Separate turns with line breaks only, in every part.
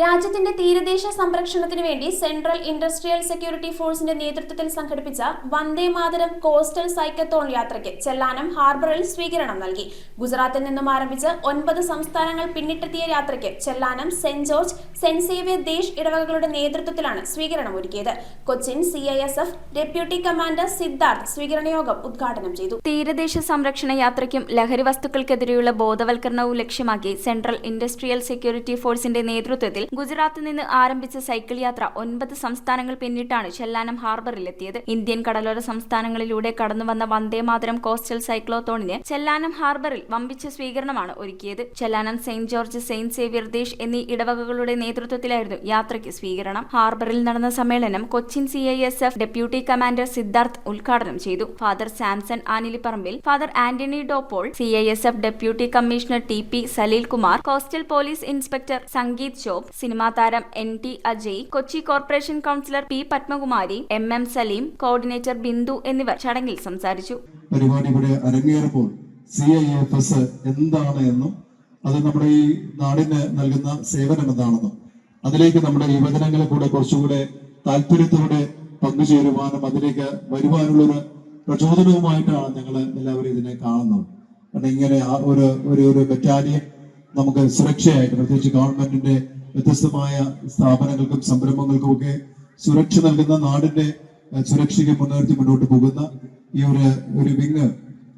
രാജ്യത്തിന്റെ തീരദേശ സംരക്ഷണത്തിന് വേണ്ടി സെൻട്രൽ ഇൻഡസ്ട്രിയൽ സെക്യൂരിറ്റി ഫോഴ്സിന്റെ നേതൃത്വത്തിൽ സംഘടിപ്പിച്ച വന്ദേ മാതരം കോസ്റ്റൽ സൈക്കത്തോൺ യാത്രയ്ക്ക് ചെല്ലാനം ഹാർബറിൽ സ്വീകരണം നൽകി. ഗുജറാത്തിൽ നിന്നും ആരംഭിച്ച് 9 സംസ്ഥാനങ്ങൾ പിന്നിട്ടെത്തിയ യാത്രയ്ക്ക് Chellanam saint George, saint Xavier ദേശ് ഇടവകകളുടെ നേതൃത്വത്തിലാണ് സ്വീകരണം ഒരുക്കിയത്. Cochin CISF deputy commander Siddharth സ്വീകരണ യോഗം ഉദ്ഘാടനം ചെയ്തു.
തീരദേശ സംരക്ഷണ യാത്രയ്ക്കും ലഹരി വസ്തുക്കൾക്കെതിരെയുള്ള ബോധവൽക്കരണവും ലക്ഷ്യമാക്കി സെൻട്രൽ ഇൻഡസ്ട്രിയൽ സെക്യൂരിറ്റി ഫോഴ്സിന്റെ നേതൃത്വത്തിൽ ഗുജറാത്തിൽ നിന്ന് ആരംഭിച്ച സൈക്കിൾ യാത്ര 9 സംസ്ഥാനങ്ങൾ പിന്നിട്ടാണ് ചെല്ലാനം ഹാർബറിലെത്തിയത്. ഇന്ത്യൻ കടലോര സംസ്ഥാനങ്ങളിലൂടെ കടന്നുവന്ന വന്ദേ മാതരം കോസ്റ്റൽ സൈക്ലോത്തോണിന് ചെല്ലാനം ഹാർബറിൽ വമ്പിച്ച സ്വീകരണമാണ് ഒരുക്കിയത്. Chellanam saint George, saint Xavier ദേശ് എന്നീ ഇടവകകളുടെ നേതൃത്വത്തിലായിരുന്നു യാത്രയ്ക്ക് സ്വീകരണം. ഹാർബറിൽ നടന്ന സമ്മേളനം Cochin CISF deputy commander Siddharth ഉദ്ഘാടനം ചെയ്തു. Father Samson Anilipparambil, father Antony ഡോപ്പോൾ, CISF deputy commissioner TP Saleel Kumar, coastal police inspector Sangeeth Chaube, cinema താരം NT Ajay, Kochi corporation councillor P Padmakumari, MM Saleem, coordinator Bindu എന്നിവർ ചടങ്ങിൽ സംസാരിച്ചു.
പരിപാടി ഇവിടെ അരങ്ങേറുമ്പോൾ CIFS എന്താണ് എന്നും അത് നമ്മുടെ ഈ നാടിന് നൽകുന്ന സേവനം എന്താണെന്നും അതിലേക്ക് നമ്മുടെ യുവജനങ്ങളെ കൂടെ കുറച്ചുകൂടെ താല്പര്യത്തോടെ പങ്കുചേരുവാനും അതിലേക്ക് വരുവാനുള്ളൊരു പ്രചോദനവുമായിട്ടാണ് ഞങ്ങൾ എല്ലാവരും ഇതിനെ കാണുന്നത്. കാരണം ഇങ്ങനെ ഒരു ബറ്റാലിയൻ നമുക്ക് സുരക്ഷയായിട്ട്, പ്രത്യേകിച്ച് ഗവൺമെന്റിന്റെ വ്യത്യസ്തമായ സ്ഥാപനങ്ങൾക്കും സംരംഭങ്ങൾക്കും ഒക്കെ സുരക്ഷ നൽകുന്ന, നാടിന്റെ സുരക്ഷയ്ക്ക് മുൻനിർത്തി മുന്നോട്ട് പോകുന്ന ഈ ഒരു വിങ്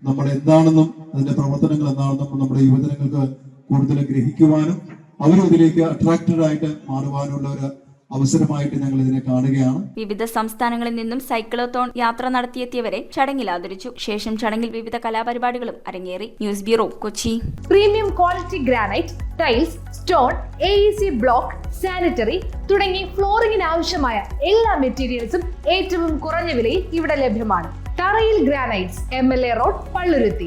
നമ്മൾ എന്താണെന്നും അതിന്റെ പ്രവർത്തനങ്ങൾ എന്താണെന്നും നമ്മുടെ യുവജനങ്ങൾക്ക് കൂടുതൽ ഗ്രഹിക്കുവാനും അവരും ഇതിലേക്ക് അട്രാക്റ്റഡ് ആയിട്ട് മാറുവാനുള്ള ഒരു അവസരമായിട്ട് ഞങ്ങൾ ഇതിനെ കാണുകയാണ്.
വിവിധ സംസ്ഥാനങ്ങളിൽ നിന്നും സൈക്ലോത്തോൺ യാത്ര നടത്തിയെത്തിയവരെ ചടങ്ങിൽ ആദരിച്ചു. ശേഷം ചടങ്ങിൽ വിവിധ കലാപരിപാടികളും അരങ്ങേറി. News bureau, Kochi.
Premium quality granite, tiles, stone, AEC block, sanitary തുടങ്ങി ഫ്ലോറിംഗിന് ആവശ്യമായ എല്ലാ മെറ്റീരിയൽസും ഏറ്റവും കുറഞ്ഞ വിലയിൽ ഇവിടെ ലഭ്യമാണ്. തറയിൽ ഗ്രാനൈറ്റ്സ്, MLA റോഡ്, പള്ളുരുത്തി.